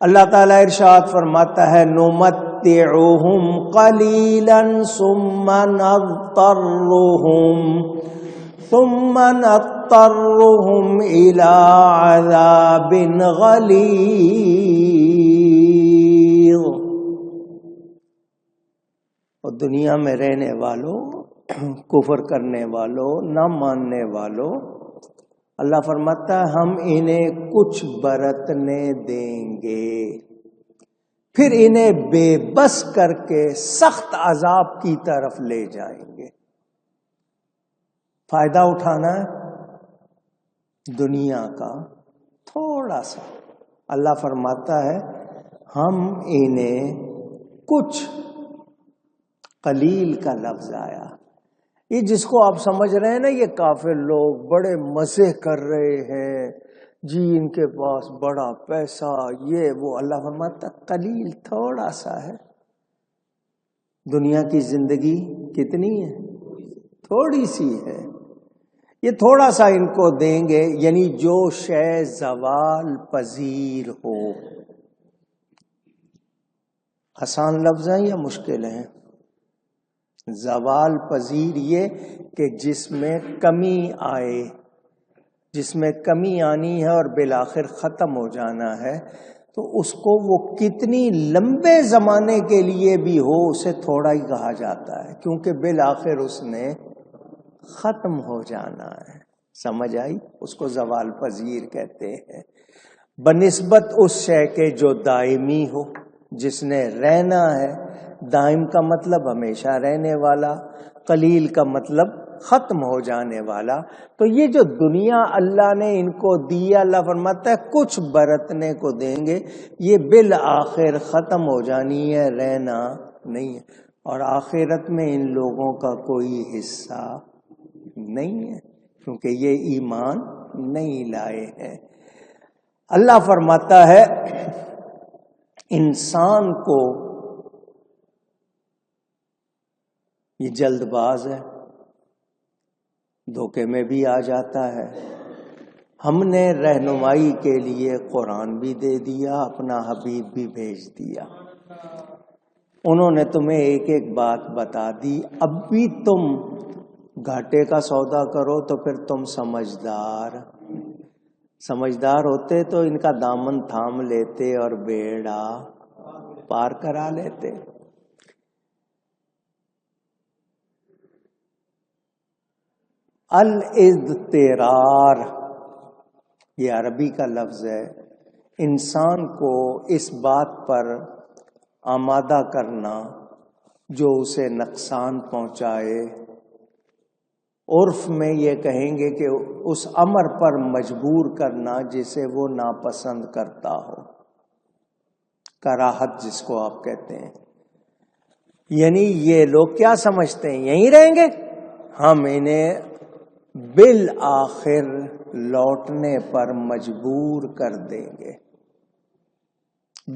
اللہ تعالیٰ ارشاد فرماتا ہے نمتعہم قلیلا ثم نضطرہم الی عذاب غلیظ۔ اور دنیا میں رہنے والوں، کفر کرنے والوں، نہ ماننے والوں، اللہ فرماتا ہے ہم انہیں کچھ برتنے دیں گے، پھر انہیں بے بس کر کے سخت عذاب کی طرف لے جائیں گے۔ فائدہ اٹھانا ہے دنیا کا تھوڑا سا، اللہ فرماتا ہے ہم انہیں کچھ، قلیل کا لفظ آیا، یہ جس کو آپ سمجھ رہے ہیں نا یہ کافر لوگ بڑے مزے کر رہے ہیں جی، ان کے پاس بڑا پیسہ، یہ وہ، اللہ فرماتا قلیل تھوڑا سا ہے۔ دنیا کی زندگی کتنی ہے؟ تھوڑی سی ہے، یہ تھوڑا سا ان کو دیں گے، یعنی جو شے زوال پذیر ہو۔ آسان لفظ ہیں یا مشکل ہیں؟ زوال پذیر یہ کہ جس میں کمی آئے، جس میں کمی آنی ہے اور بالآخر ختم ہو جانا ہے، تو اس کو وہ کتنی لمبے زمانے کے لیے بھی ہو اسے تھوڑا ہی کہا جاتا ہے، کیونکہ بالآخر اس نے ختم ہو جانا ہے۔ سمجھ آئی؟ اس کو زوال پذیر کہتے ہیں، بنسبت اس شے کے جو دائمی ہو، جس نے رہنا ہے۔ دائم کا مطلب ہمیشہ رہنے والا، قلیل کا مطلب ختم ہو جانے والا۔ تو یہ جو دنیا اللہ نے ان کو دی، اللہ فرماتا ہے کچھ برتنے کو دیں گے، یہ بالآخر ختم ہو جانی ہے، رہنا نہیں ہے، اور آخرت میں ان لوگوں کا کوئی حصہ نہیں ہے، کیونکہ یہ ایمان نہیں لائے ہیں۔ اللہ فرماتا ہے انسان کو یہ جلد باز ہے، دھوکے میں بھی آ جاتا ہے۔ ہم نے رہنمائی کے لیے قرآن بھی دے دیا، اپنا حبیب بھی بھیج دیا، انہوں نے تمہیں ایک ایک بات بتا دی، اب بھی تم گھاٹے کا سودا کرو تو پھر تم سمجھدار ہوتے تو ان کا دامن تھام لیتے اور بیڑا پار کرا لیتے۔ الاضطرار یہ عربی کا لفظ ہے، انسان کو اس بات پر آمادہ کرنا جو اسے نقصان پہنچائے۔ عرف میں یہ کہیں گے کہ اس امر پر مجبور کرنا جسے وہ ناپسند کرتا ہو، کراہت جس کو آپ کہتے ہیں۔ یعنی یہ لوگ کیا سمجھتے ہیں یہیں رہیں گے، ہم انہیں بالآخر لوٹنے پر مجبور کر دیں گے،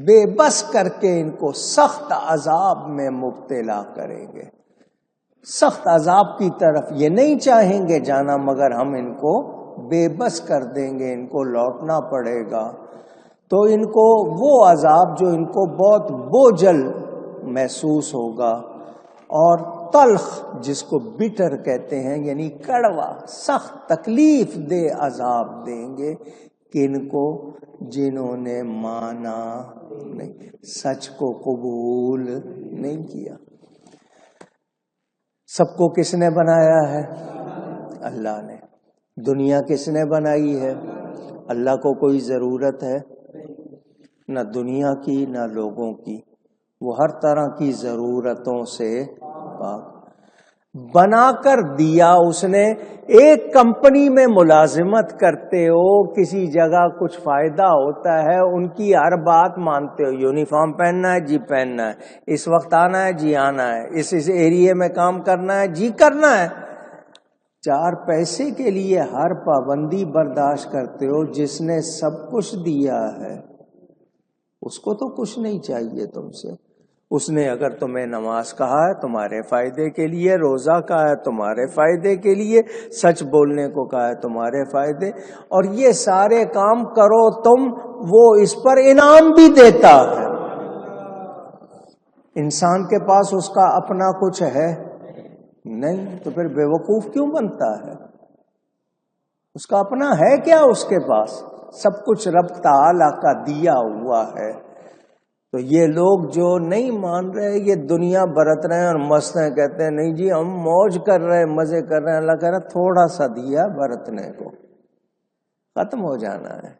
بے بس کر کے ان کو سخت عذاب میں مبتلا کریں گے۔ سخت عذاب کی طرف یہ نہیں چاہیں گے جانا، مگر ہم ان کو بے بس کر دیں گے، ان کو لوٹنا پڑے گا۔ تو ان کو وہ عذاب جو ان کو بہت بوجھل محسوس ہوگا، اور تلخ جس کو بٹر کہتے ہیں، یعنی کڑوا، سخت تکلیف دہ عذاب دیں گے کن کو؟ جنہوں نے مانا نہیں، سچ کو قبول نہیں کیا۔ سب کو کس نے بنایا ہے؟ اللہ نے۔ دنیا کس نے بنائی ہے؟ اللہ کو کوئی ضرورت ہے نہ دنیا کی نہ لوگوں کی، وہ ہر طرح کی ضرورتوں سے پاک۔ بنا کر دیا اس نے۔ ایک کمپنی میں ملازمت کرتے ہو، کسی جگہ کچھ فائدہ ہوتا ہے، ان کی ہر بات مانتے ہو، یونیفارم پہننا ہے جی پہننا ہے، اس وقت آنا ہے جی آنا ہے، اس ایریے میں کام کرنا ہے جی کرنا ہے۔ 4 پیسے کے لیے ہر پابندی برداشت کرتے ہو۔ جس نے سب کچھ دیا ہے اس کو تو کچھ نہیں چاہیے تم سے، اس نے اگر تمہیں نماز کہا ہے تمہارے فائدے کے لیے، روزہ کہا ہے تمہارے فائدے کے لیے، سچ بولنے کو کہا ہے تمہارے فائدے، اور یہ سارے کام کرو تم، وہ اس پر انعام بھی دیتا ہے۔ انسان کے پاس اس کا اپنا کچھ ہے نہیں، تو پھر بے وقوف کیوں بنتا ہے؟ اس کا اپنا ہے کیا اس کے پاس؟ سب کچھ رب تعالی کا دیا ہوا ہے۔ تو یہ لوگ جو نہیں مان رہے، یہ دنیا برت رہے ہیں اور مست ہیں، کہتے ہیں نہیں جی ہم موج کر رہے ہیں، مزے کر رہے ہیں۔ اللہ کہہ رہا تھوڑا سا دیا برتنے کو، ختم ہو جانا ہے،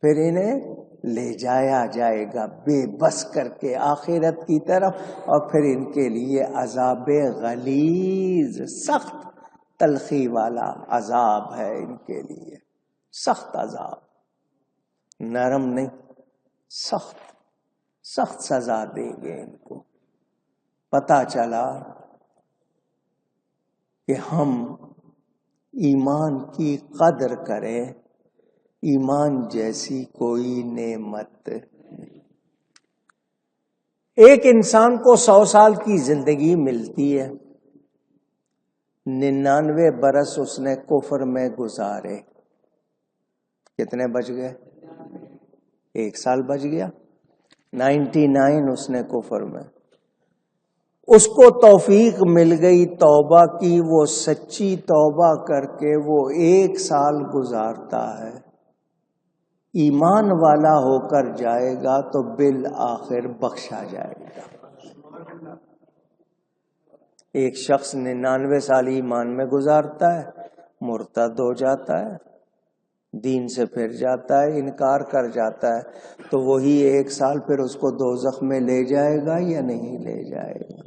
پھر انہیں لے جایا جائے گا بے بس کر کے آخرت کی طرف، اور پھر ان کے لیے عذاب غلیظ، سخت تلخی والا عذاب ہے ان کے لیے، سخت عذاب، نرم نہیں، سخت سخت سزا دیں گے ان کو۔ پتہ چلا کہ ہم ایمان کی قدر کریں، ایمان جیسی کوئی نعمت نہیں۔ ایک انسان کو 100 سال کی زندگی ملتی ہے، 99 برس اس نے کفر میں گزارے، کتنے بچ گئے؟ 1 سال بچ گیا، 99 اس نے کفر میں۔ اس کو توفیق مل گئی توبہ کی، وہ سچی توبہ کر کے وہ 1 سال گزارتا ہے، ایمان والا ہو کر جائے گا تو بالآخر بخشا جائے گا۔ ایک شخص 99 سال ایمان میں گزارتا ہے، مرتد ہو جاتا ہے، دین سے پھر جاتا ہے، انکار کر جاتا ہے، تو وہی 1 سال پھر اس کو دوزخ میں لے جائے گا یا نہیں لے جائے گا؟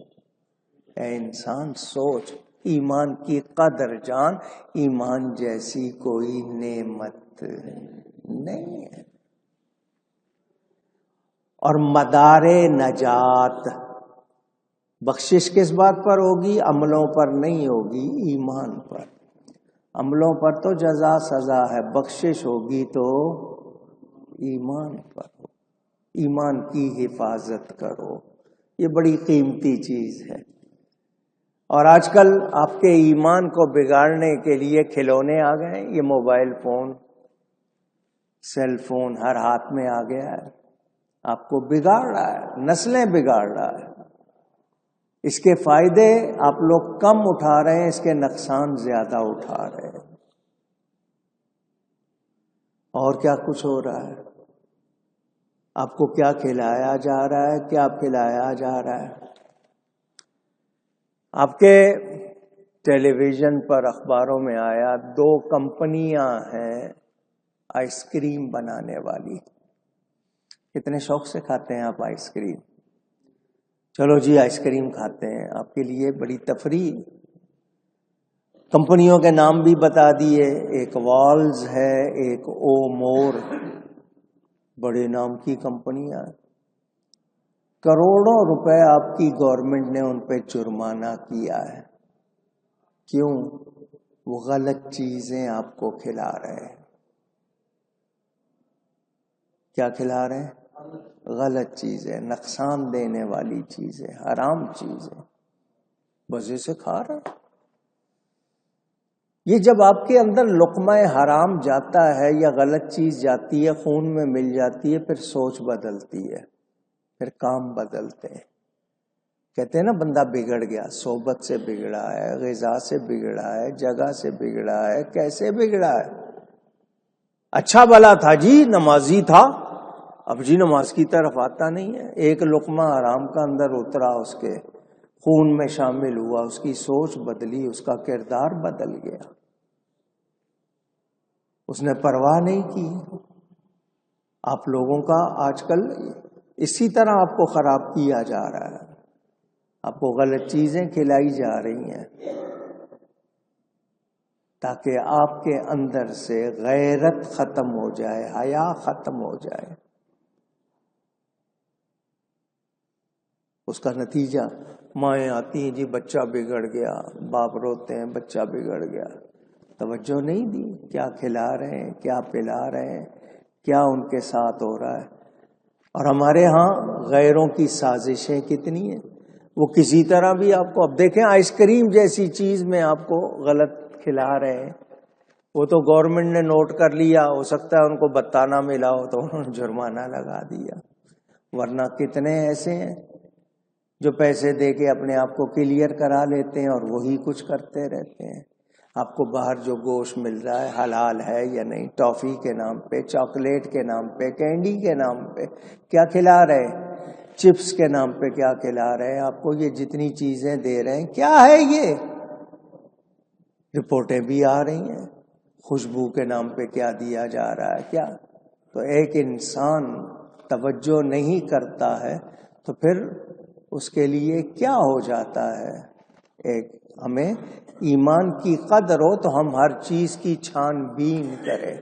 اے انسان سوچ، ایمان کی قدر جان، ایمان جیسی کوئی نعمت نہیں ہے۔ اور مدار نجات، بخشش کس بات پر ہوگی؟ عملوں پر نہیں ہوگی، ایمان پر۔ عملوں پر تو جزا سزا ہے، بخشش ہوگی تو ایمان پر ہو۔ ایمان کی حفاظت کرو، یہ بڑی قیمتی چیز ہے۔ اور آج کل آپ کے ایمان کو بگاڑنے کے لیے کھلونے آ گئے ہیں، یہ موبائل فون، سیل فون ہر ہاتھ میں آ گیا ہے، آپ کو بگاڑ رہا ہے، نسلیں بگاڑ رہا ہے۔ اس کے فائدے آپ لوگ کم اٹھا رہے ہیں، اس کے نقصان زیادہ اٹھا رہے ہیں۔ اور کیا کچھ ہو رہا ہے؟ آپ کو کیا کھلایا جا رہا ہے، کیا پلایا جا رہا ہے؟ آپ کے ٹیلی ویژن پر، اخباروں میں آیا 2 کمپنیاں ہیں آئس کریم بنانے والی۔ کتنے شوق سے کھاتے ہیں آپ آئس کریم؟ چلو جی آئس کریم کھاتے ہیں، آپ کے لیے بڑی تفریح۔ کمپنیوں کے نام بھی بتا دیے، ایک والز ہے، ایک او مور، بڑے نام کی کمپنیاں۔ کروڑوں روپے آپ کی گورنمنٹ نے ان پہ جرمانہ کیا ہے۔ کیوں؟ وہ غلط چیزیں آپ کو کھلا رہے ہیں۔ کیا کھلا رہے ہیں؟ غلط چیزیں، نقصان دینے والی چیزیں، حرام چیزیں، مزے سے کھا رہے ہیں۔ یہ جب آپ کے اندر لقمہ حرام جاتا ہے یا غلط چیز جاتی ہے، خون میں مل جاتی ہے، پھر سوچ بدلتی ہے، پھر کام بدلتے ہیں۔ کہتے ہیں نا بندہ بگڑ گیا، صحبت سے بگڑا ہے، غذا سے بگڑا ہے، جگہ سے بگڑا ہے، کیسے بگڑا ہے؟ اچھا بلا تھا جی، نمازی تھا، اب جی نماز کی طرف آتا نہیں ہے، ایک لقمہ حرام کا اندر اترا، اس کے خون میں شامل ہوا، اس کی سوچ بدلی، اس کا کردار بدل گیا، اس نے پرواہ نہیں کی۔ آپ لوگوں کا آج کل اسی طرح آپ کو خراب کیا جا رہا ہے، آپ کو غلط چیزیں کھلائی جا رہی ہیں تاکہ آپ کے اندر سے غیرت ختم ہو جائے، حیا ختم ہو جائے۔ اس کا نتیجہ مائیں آتی ہیں، جی بچہ بگڑ گیا، باپ روتے ہیں بچہ بگڑ گیا، توجہ نہیں دی کیا کھلا رہے ہیں، کیا پلا رہے ہیں، کیا ان کے ساتھ ہو رہا ہے۔ اور ہمارے ہاں غیروں کی سازشیں کتنی ہیں، وہ کسی طرح بھی آپ کو، اب دیکھیں آئس کریم جیسی چیز میں آپ کو غلط کھلا رہے ہیں، وہ تو گورنمنٹ نے نوٹ کر لیا، ہو سکتا ہے ان کو بتانا ملا ہو تو انہوں نے جرمانہ لگا دیا، ورنہ کتنے ایسے ہیں جو پیسے دے کے اپنے آپ کو کلیئر کرا لیتے ہیں اور وہی کچھ کرتے رہتے ہیں۔ آپ کو باہر جو گوشت مل رہا ہے حلال ہے یا نہیں، ٹافی کے نام پہ، چاکلیٹ کے نام پہ، کینڈی کے نام پہ کیا کھلا رہے، چپس کے نام پہ کیا کھلا رہے ہیں آپ کو، یہ جتنی چیزیں دے رہے ہیں کیا ہے، یہ رپورٹیں بھی آ رہی ہیں، خوشبو کے نام پہ کیا دیا جا رہا ہے کیا۔ تو ایک انسان توجہ نہیں کرتا ہے تو پھر اس کے لیے کیا ہو جاتا ہے۔ ایک ہمیں ایمان کی قدر ہو تو ہم ہر چیز کی چھان بین کریں۔